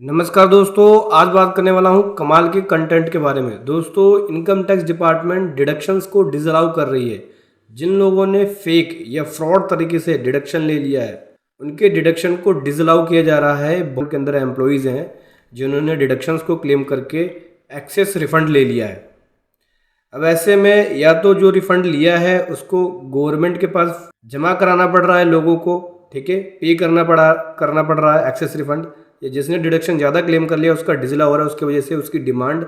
नमस्कार दोस्तों, आज बात करने वाला हूं कमाल के कंटेंट के बारे में। दोस्तों, इनकम टैक्स डिपार्टमेंट डिडक्शंस को डिसअलाउ कर रही है। जिन लोगों ने फेक या फ्रॉड तरीके से डिडक्शन ले लिया है, उनके डिडक्शन को डिसअलाउ किया जा रहा है। बैंक के अंदर एम्प्लॉयज़ हैं जिन्होंने डिडक्शंस को क्लेम करके एक्सेस रिफंड ले लिया है। अब ऐसे में या तो जो रिफंड लिया है उसको गवर्नमेंट के पास जमा कराना पड़ रहा है लोगों को, ठीक है, पे करना पड़ रहा है एक्सेस रिफंड, या जिसने डिडक्शन ज़्यादा क्लेम कर लिया उसका डिजला हो रहा है, उसकी वजह से उसकी डिमांड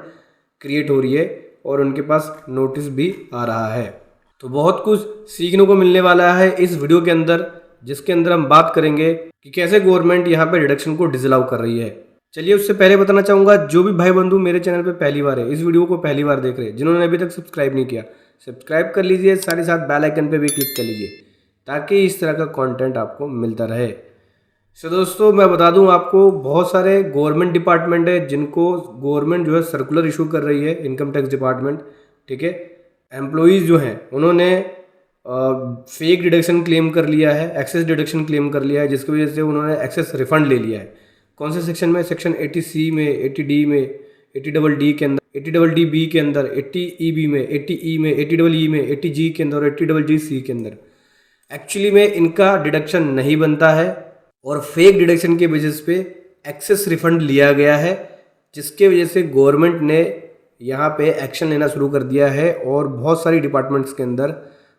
क्रिएट हो रही है और उनके पास नोटिस भी आ रहा है। तो बहुत कुछ सीखने को मिलने वाला है इस वीडियो के अंदर, जिसके अंदर हम बात करेंगे कि कैसे गवर्नमेंट यहाँ पे डिडक्शन को डिसअलाउ कर रही है। चलिए, उससे पहले बताना चाहूँगा, जो भी भाई बंधु मेरे चैनल पे पहली बार है, इस वीडियो को पहली बार देख रहे हैं, जिन्होंने अभी तक सब्सक्राइब नहीं किया, सब्सक्राइब कर लीजिए, साथ ही साथ बेल आइकन पे भी क्लिक कर लीजिए ताकि इस तरह का कंटेंट आपको मिलता रहे। तो दोस्तों, मैं बता दूं आपको, बहुत सारे गवर्नमेंट डिपार्टमेंट है जिनको गवर्नमेंट जो है सर्कुलर इशू कर रही है, इनकम टैक्स डिपार्टमेंट, ठीक है। एम्प्लॉयज़ जो हैं उन्होंने फेक डिडक्शन क्लेम कर लिया है, एक्सेस डिडक्शन क्लेम कर लिया है, जिसकी वजह से उन्होंने एक्सेस रिफंड ले लिया है। कौन से सेक्शन में? सेक्शन 80C में, 80D में, 80DD के अंदर, 80DB के अंदर, 80EB में, 80E में, 80EE में, 80G के अंदर और 80GC के अंदर। एक्चुअली में इनका डिडक्शन नहीं बनता है और फेक डिडक्शन के बेसिस पे एक्सेस रिफंड लिया गया है, जिसके वजह से गवर्नमेंट ने यहाँ पे एक्शन लेना शुरू कर दिया है और बहुत सारी डिपार्टमेंट्स के अंदर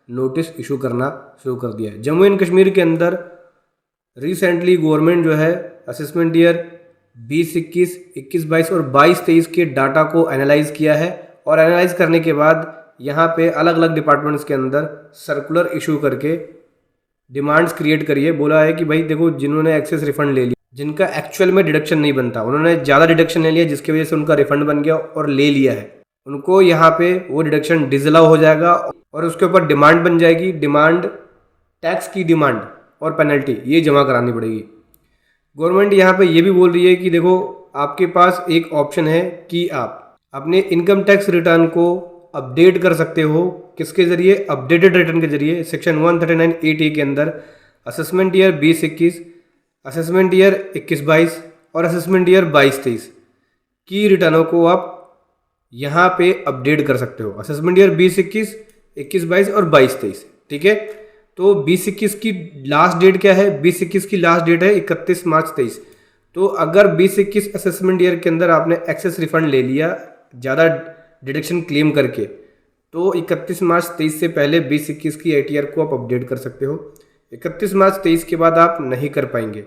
नोटिस इशू करना शुरू कर दिया है। जम्मू एंड कश्मीर के अंदर रिसेंटली गवर्नमेंट जो है असेसमेंट ईयर 2021, 21-22 और 22-23 के डाटा को एनालाइज किया है और एनालाइज करने के बाद यहाँ पे अलग अलग डिपार्टमेंट्स के अंदर सर्कुलर इशू करके डिमांड्स क्रिएट करिए। बोला है कि भाई देखो, जिन्होंने एक्सेस रिफंड ले लिया, जिनका एक्चुअल में डिडक्शन नहीं बनता, उन्होंने ज़्यादा डिडक्शन ले लिया जिसकी वजह से उनका रिफंड बन गया और ले लिया है, उनको यहाँ पे वो डिडक्शन डिसअलाउ हो जाएगा और उसके ऊपर डिमांड बन जाएगी। डिमांड, टैक्स की डिमांड और पेनल्टी ये जमा करानी पड़ेगी। गवर्नमेंट यहाँ पे ये भी बोल रही है कि देखो, आपके पास एक ऑप्शन है कि आप अपने इनकम टैक्स रिटर्न को अपडेट कर सकते हो। किसके जरिए? अपडेटेड रिटर्न के जरिए। सेक्शन 139(8)(a) के अंदर असेसमेंट ईयर 2021, असेसमेंट ईयर 21-22 और असेसमेंट ईयर 22-23 की रिटर्नों को आप यहाँ पे अपडेट कर सकते हो। असेसमेंट ईयर 2021, 21-22 और 22-23, ठीक है। तो 2021 की लास्ट डेट क्या है? 2021 की लास्ट डेट है 31 मार्च 23। तो अगर 2021 असेसमेंट ईयर के अंदर आपने एक्सेस रिफंड ले लिया ज़्यादा डिडक्शन क्लेम करके, तो 31 मार्च 23 से पहले 2021 की ITR को आप अपडेट कर सकते हो। 31 मार्च 23 के बाद आप नहीं कर पाएंगे,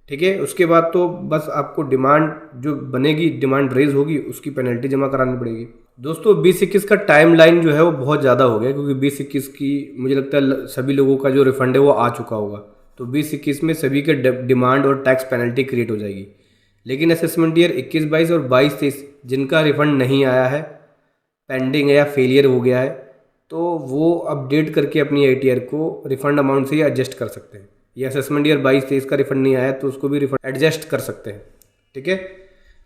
ठीक है। उसके बाद तो बस आपको डिमांड जो बनेगी, डिमांड रेज होगी, उसकी पेनल्टी जमा करानी पड़ेगी। दोस्तों, 2021 का टाइम लाइन जो है वो बहुत ज़्यादा हो गया, क्योंकि 2021 की मुझे लगता है सभी लोगों का जो रिफंड है वो आ चुका होगा। तो 2021 में सभी के डिमांड और टैक्स पेनल्टी क्रिएट हो जाएगी। लेकिन असेसमेंट ईयर 21-22 और 22-23 जिनका रिफंड नहीं आया है, पेंडिंग है या फेलियर हो गया है, तो वो अपडेट करके अपनी ITR को रिफंड अमाउंट से ही एडजस्ट कर सकते हैं। या असेसमेंट ईयर 22-23 का रिफंड नहीं आया तो उसको भी रिफंड एडजस्ट कर सकते हैं, ठीक है।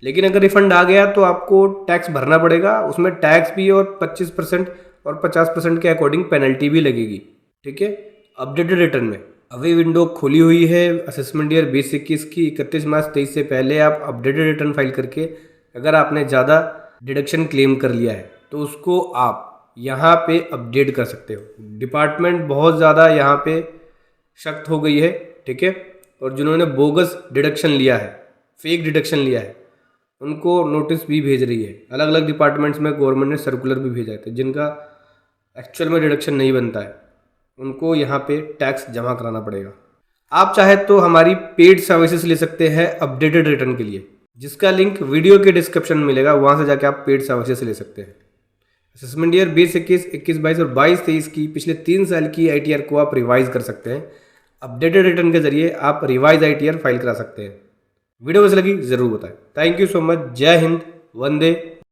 लेकिन अगर रिफंड आ गया तो आपको टैक्स भरना पड़ेगा, उसमें टैक्स भी और 25% और 50% के अकॉर्डिंग पेनल्टी भी लगेगी, ठीक है। अपडेटेड रिटर्न में अभी विंडो खुली हुई है असेसमेंट ईयर 2021 की। 31 मार्च 23 से पहले आप अपडेटेड रिटर्न फाइल करके अगर आपने ज़्यादा डिडक्शन क्लेम कर लिया है तो उसको आप यहाँ पे अपडेट कर सकते हो। डिपार्टमेंट बहुत ज़्यादा यहाँ पे सख्त हो गई है, ठीक है। और जिन्होंने बोगस डिडक्शन लिया है, फेक डिडक्शन लिया है, उनको नोटिस भी भेज रही है। अलग अलग डिपार्टमेंट्स में गवर्नमेंट ने सर्कुलर भी भेजा है। जिनका एक्चुअल में डिडक्शन नहीं बनता है उनको यहाँ पे टैक्स जमा कराना पड़ेगा। आप चाहे तो हमारी पेड सर्विसेज ले सकते हैं अपडेटेड रिटर्न के लिए, जिसका लिंक वीडियो के डिस्क्रिप्शन में मिलेगा, वहाँ से जाके आप पेड सर्विसेज ले सकते हैं। असेसमेंट ईयर 2021, 21-22 और 22-23 की पिछले 3 साल की ITR को आप रिवाइज कर सकते हैं। अपडेटेड रिटर्न के जरिए आप रिवाइज ITR फाइल करा सकते हैं। वीडियो कैसी लगी ज़रूर बताएं। Thank you so much. जय हिंद, वंदे